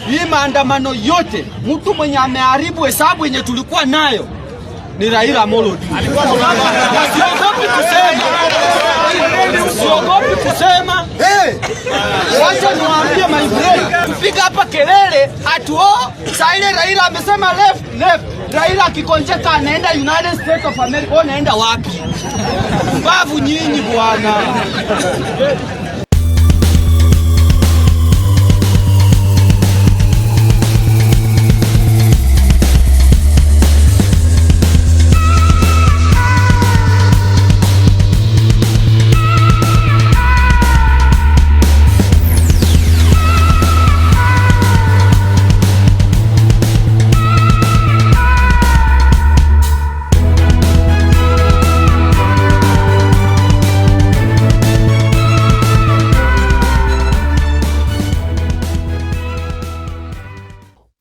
hii maandamano yote, mtu mwenye ameharibu hesabu yenye tulikuwa nayo ni Raila Amolo Odinga. Siogopi kusema. Wacha niwaambie my friend, kupiga hapa kelele atuo, saa ile Raila amesema left. Raila akikonjeka anaenda United States of America, anaenda wapi? Mbavu nyinyi bwana.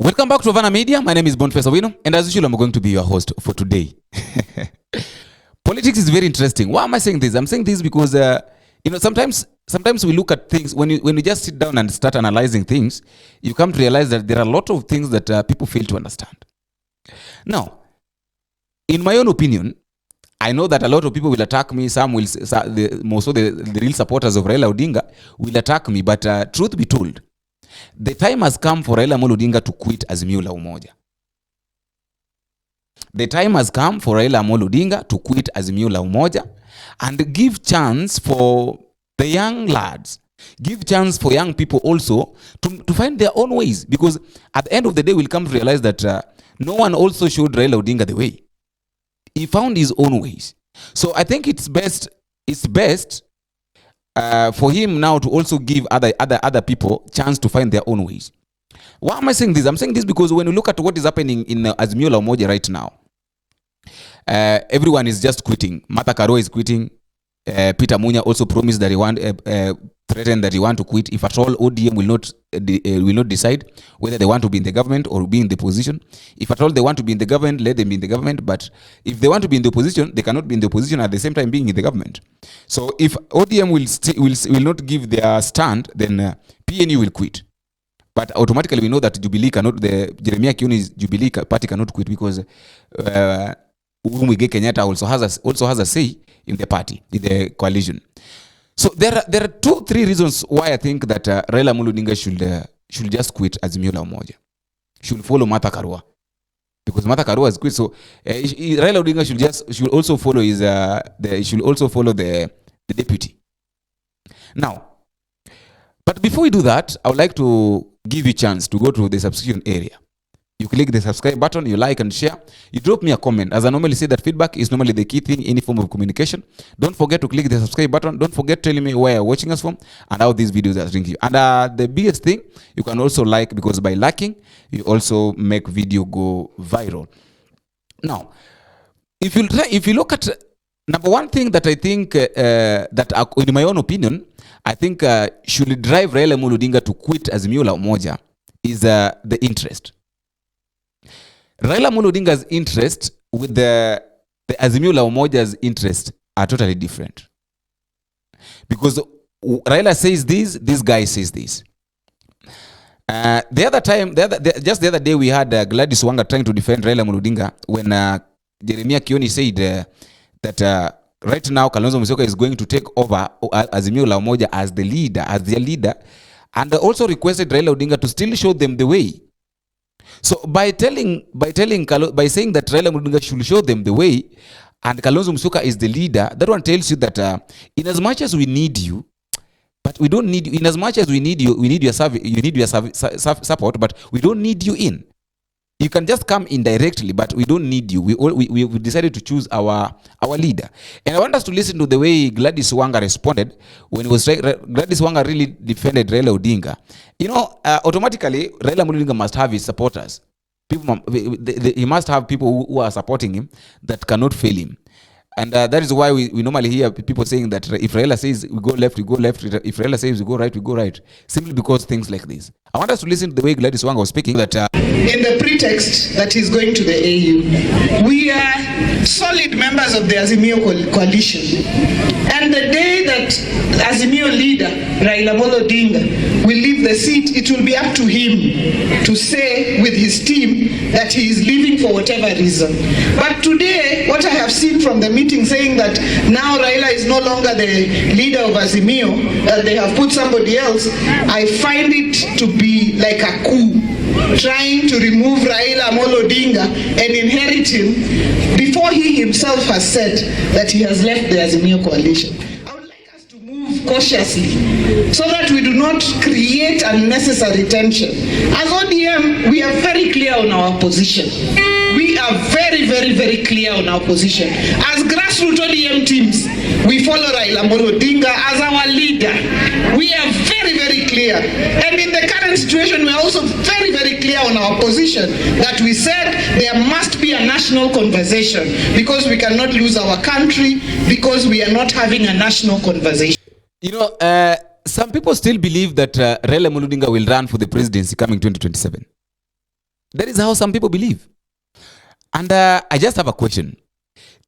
Welcome back to Havana Media. My name is Boniface Awino, and as usual, I'm going to be your host for today. Politics is very interesting. Why am I saying this? I'm saying this because sometimes we look at things when you just sit down and start analyzing things, you come to realize that there are a lot of things that people fail to understand. Now, in my own opinion, I know that a lot of people will attack me. Some will, most of the real supporters of Raila Odinga will attack me. But truth be told, the time has come for Raila Amolo Odinga to quit Azimio la Umoja. The time has come for Raila Amolo Odinga to quit Azimio la Umoja and give chance for the young lads, give chance for young people also to find their own ways. Because at the end of the day, we'll come to realize that no one also showed Raila Odinga the way. He found his own ways. So I think it's best for him now to also give other people chance to find their own ways. Why am I saying this? I'm saying this because when you look at what is happening in Azimio la Umoja right now, everyone is just quitting. Martha Karua is quitting. Peter Munya also promised that threatened that he want to quit if at all ODM will not decide whether they want to be in the government or be in the opposition. If at all they want to be in the government, let them be in the government. But if they want to be in the opposition, they cannot be in the opposition at the same time being in the government. So if ODM will not give their stand, then PNU will quit. But automatically we know that Jubilee cannot, the Jeremiah Kioni's Jubilee party cannot quit because Uhuru Muigai Kenyatta also has a say in the party, in the coalition. So there are 2-3 reasons why I think that Raila Amolo Odinga should just quit Azimio la Umoja. Should follow Martha Karua, because Martha Karua has quit. So Raila Odinga should also follow the deputy. Now, but before we do that, I would like to give you a chance to go to the subscription area. You click the subscribe button, you like and share. You drop me a comment. As I normally say, that feedback is normally the key thing in any form of communication. Don't forget to click the subscribe button. Don't forget telling me where you're watching us from and how these videos are bringing you. And the biggest thing, you can also like, because by liking, you also make video go viral. Now, if you look at number one thing that I think that in my own opinion, I think should drive Raila Amolo Odinga to quit Azimio la Umoja is the interest. Raila Amolo Odinga's interest with the Azimio la Umoja's interest are totally different. Because Raila says this guy says this. The other day we had Gladys Wanga trying to defend Raila Amolo Odinga when Jeremiah Kioni said that right now Kalonzo'S is going to take over Azimio la Umoja as their leader, and also requested Raila Odinga to still show them the way. So by saying that Raila Amolo Odinga should show them the way, and Kalonzo Musyoka is the leader, that one tells you that in as much as we need you, but we don't need you. In as much as we need you, we need your support, but we don't need you in. You can just come in directly, but we don't need you. We decided to choose our leader. And I want us to listen to the way Gladys Wanga responded when Gladys Wanga really defended Raila Odinga. Automatically, Raila Odinga must have his supporters. He must have people who are supporting him that cannot fail him. And that is why we normally hear people saying that if Raila says we go left, we go left. If Raila says we go right, we go right. Simply because things like this. I want us to listen to the way Gladys Wanga was speaking. That in the pretext that he's going to the AU, we are solid members of the Azimio coalition. And the day that Azimio leader, Raila Odinga, will leave the seat, it will be up to him to say with his team that he is leaving for whatever reason. But today, what I have seen from the meeting saying that now Raila is no longer the leader of Azimio, that they have put somebody else, I find it to be like a coup, trying to remove Raila Odinga and inherit him before he himself has said that he has left the Azimio coalition. I would like us to move cautiously so that we do not create unnecessary tension. As ODM, we are very clear on our position. We are very, very, very clear on our position. As grassroots ODM teams, we follow Raila Odinga as our leader. We are very, very clear. And in the current situation, we are also very, very clear on our position that we said there must be a national conversation because we cannot lose our country because we are not having a national conversation. You know, some people still believe that Raila Odinga will run for the presidency coming 2027. That is how some people believe. And I just have a question.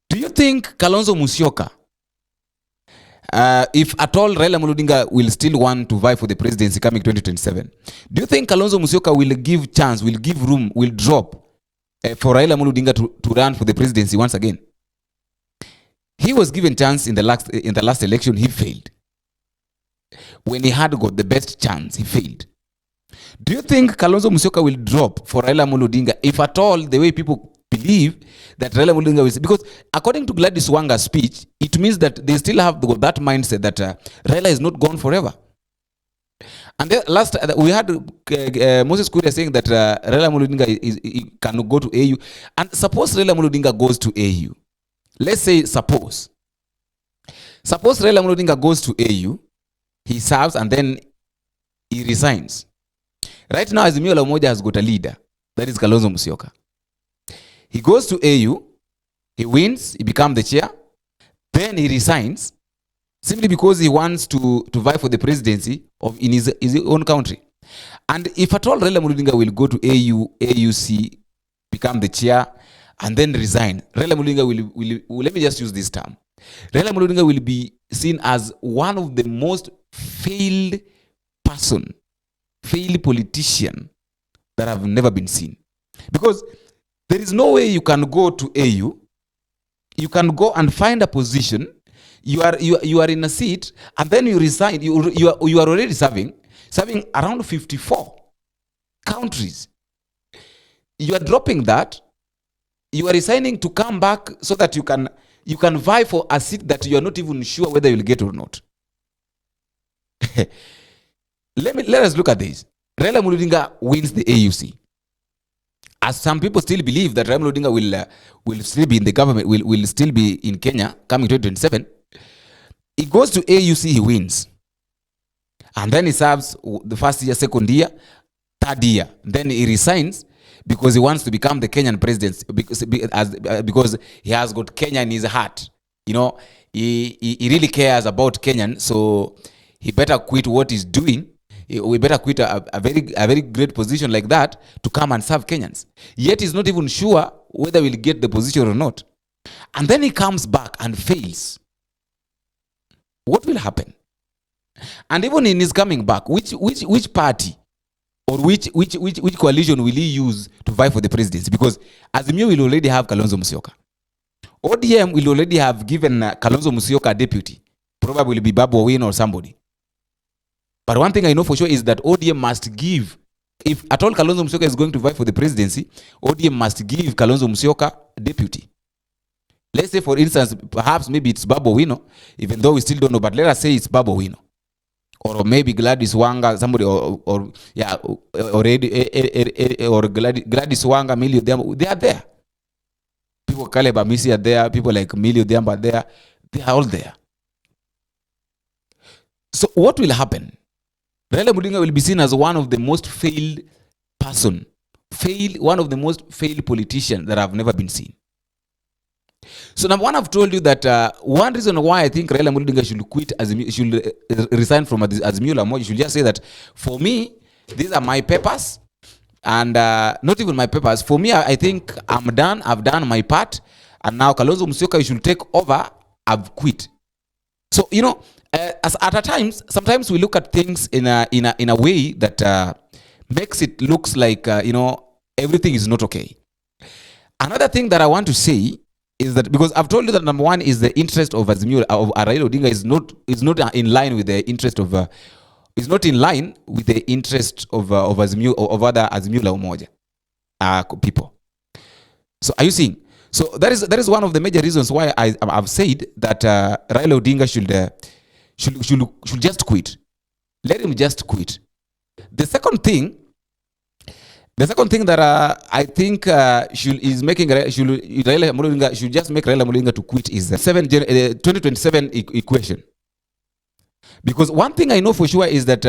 Do you think Kalonzo Musyoka, if at all Raila Odinga will still want to vie for the presidency coming 2027, do you think Kalonzo Musyoka will give chance, will give room, will drop for Raila Odinga to run for the presidency once again? He was given chance in the last election, he failed. When he had got the best chance, he failed. Do you think Kalonzo Musyoka will drop for Raila Odinga if at all the way people believe that Raila Odinga will, because according to Gladys Wanga's speech, it means that they still have that mindset that Raila is not gone forever. And then last we had Moses Kuria saying that Raila Odinga can go to AU. And suppose Raila Odinga goes to AU. Let's say suppose Raila Odinga goes to AU, he serves and then he resigns. Right now, Azimio la Umoja has got a leader, that is Kalonzo Musyoka. He goes to AU, he wins, he becomes the chair, then he resigns simply because he wants to vie for the presidency in his own country. And if at all Raila Odinga will go to AUC, become the chair, and then resign, Raila Odinga will let me just use this term. Raila Odinga will be seen as one of the most failed politician that have never been seen. Because there is no way you can go to AU, you can go and find a position, you are in a seat, and then you resign, you are already serving around 54 countries. You are dropping that, you are resigning to come back so that you can vie for a seat that you are not even sure whether you'll get or not. Let us look at this. Raila Odinga wins the AUC. As some people still believe that Raila Odinga will still be in the government, will still be in Kenya coming 2027. He goes to AUC, he wins. And then he serves the first year, second year, third year. Then he resigns because he wants to become the Kenyan president because he has got Kenya in his heart. You know, he really cares about Kenyan, so he better quit what he's doing. We better quit a very great position like that to come and serve Kenyans. Yet he's not even sure whether we'll get the position or not. And then he comes back and fails. What will happen? And even in his coming back, which party or which coalition will he use to vie for the presidency? Because Azimio will already have Kalonzo Musyoka. ODM will already have given Kalonzo Musyoka a deputy. Probably will be Babu Owino or somebody. But one thing I know for sure is that ODM must give, if at all Kalonzo Musyoka is going to vie for the presidency, ODM must give Kalonzo Musyoka a deputy. Let's say, for instance, perhaps maybe it's Babu Owino, even though we still don't know, but let us say it's Babu Owino. Or maybe Gladys Wanga, somebody, or Gladys Wanga, Millie Odhiambo, they are there. People Caleb Amisi are there, people like Millie Odhiambo are there, they are all there. So what will happen? Raila Odinga will be seen as one of the most failed one of the most failed politicians that have never been seen. So number one, I've told you that one reason why I think Raila Odinga should quit, should resign from Azimio la Umoja, should just say that, for me, these are my papers, and not even my papers. For me, I think I'm done. I've done my part, and now Kalonzo Musyoka, you should take over. I've quit. So, you know, Sometimes we look at things in a way that makes it looks like everything is not okay. Another thing that I want to say is that, because I've told you that number one is the interest of Azimio of Raila Odinga is not in line with the interest of is not in line with the interest of Azimio, of other Azimio la Umoja people. So are you seeing? So that is one of the major reasons why I've said that Raila Odinga should just quit. Let him just quit. The second thing that I think Raila Odinga should just make Raila Odinga to quit is the 2027 equation. Because one thing I know for sure is that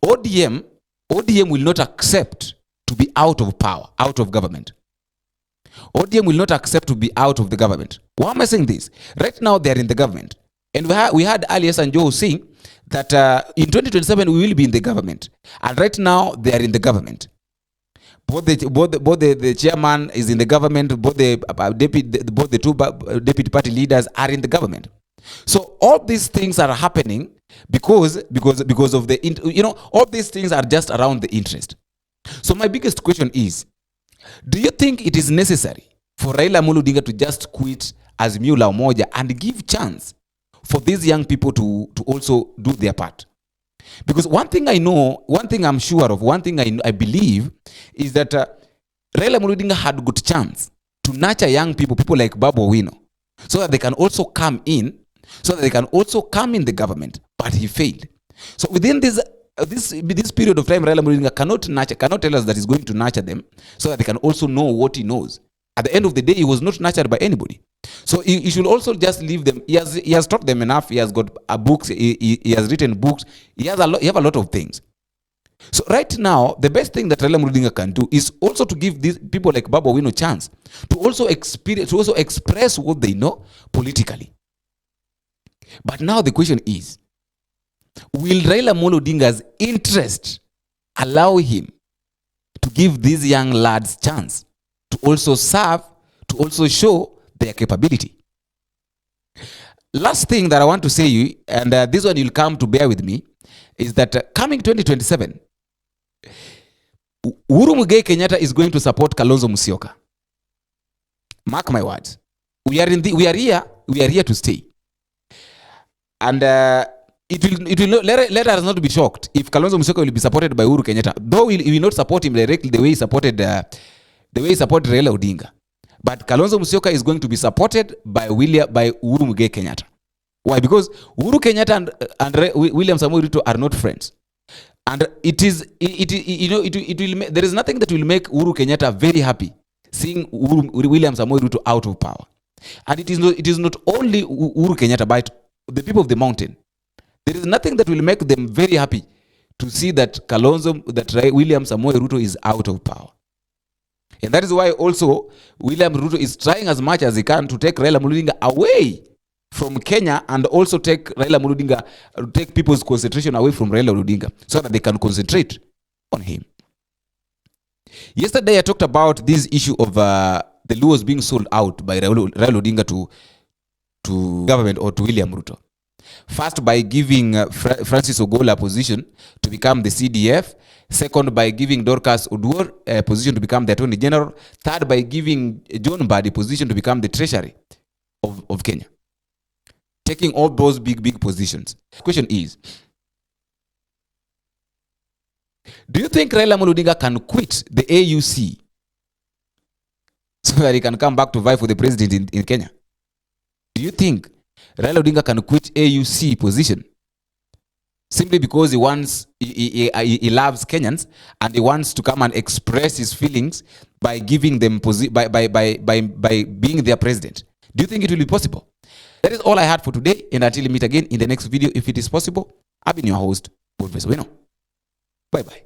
ODM will not accept to be out of power, out of government. ODM will not accept to be out of the government. Why am I saying this? Right now they are in the government. And we had Alias and Joe saying that in 2027 we will be in the government. And right now they are in the government. Both the chairman is in the government. Both the two deputy party leaders are in the government. So all these things are happening because of the all these things are just around the interest. So my biggest question is, do you think it is necessary for Raila Odinga to just quit Azimio la Umoja and give chance for these young people to also do their part? Because one thing I know, one thing I'm sure of, one thing I believe is that Raila Odinga had good chance to nurture young people like Babu Owino, so that they can also come in, so that they can also come in the government, but he failed. So within this period of time, Raila Odinga cannot tell us that he's going to nurture them, so that they can also know what he knows. At the end of the day, he was not nurtured by anybody. So he should also just leave them. He has taught them enough. He has got books. He has written books. He have a lot of things. So right now, the best thing that Raila Odinga can do is also to give these people like Babu Owino chance to also express what they know politically. But now the question is, will Raila Odinga's interest allow him to give these young lads chance to also serve, to also show their capability? Last thing that I want to say you, and this one you'll come to bear with me, is that coming 2027, Uhuru Muigai Kenyatta is going to support Kalonzo Musyoka. Mark my words. We are here to stay. And it will let us not be shocked if Kalonzo Musyoka will be supported by Uhuru Kenyatta, though he will not support him directly the way he supported Raila Odinga. But Kalonzo Musyoka is going to be supported by Uhuru Muigai Kenyatta. Why? Because Uhuru Kenyatta and William Samoei Ruto are not friends. And there is nothing that will make Uhuru Kenyatta very happy seeing William Samoei Ruto out of power. And it is not only Uhuru Kenyatta, but the people of the mountain. There is nothing that will make them very happy to see that William Samoei Ruto is out of power. And that is why also William Ruto is trying as much as he can to take Raila Odinga away from Kenya, and also take people's concentration away from Raila Odinga, so that they can concentrate on him. Yesterday I talked about this issue of the Luos being sold out by Raila Odinga to government, or to William Ruto. First, by giving Francis Ogola a position to become the CDF. Second, by giving Dorcas Oduor a position to become the Attorney General. Third, by giving John Mbadi a position to become the Treasury of Kenya. Taking all those big positions. The question is, do you think Raila Odinga can quit the AUC so that he can come back to vie for the president in Kenya? Do you think Raila Odinga can quit AUC position simply because he loves Kenyans, and he wants to come and express his feelings by giving them by being their president? Do you think it will be possible? That is all I had for today, and until we meet again in the next video, if it is possible, I've been your host, Professor Wino. Bye bye.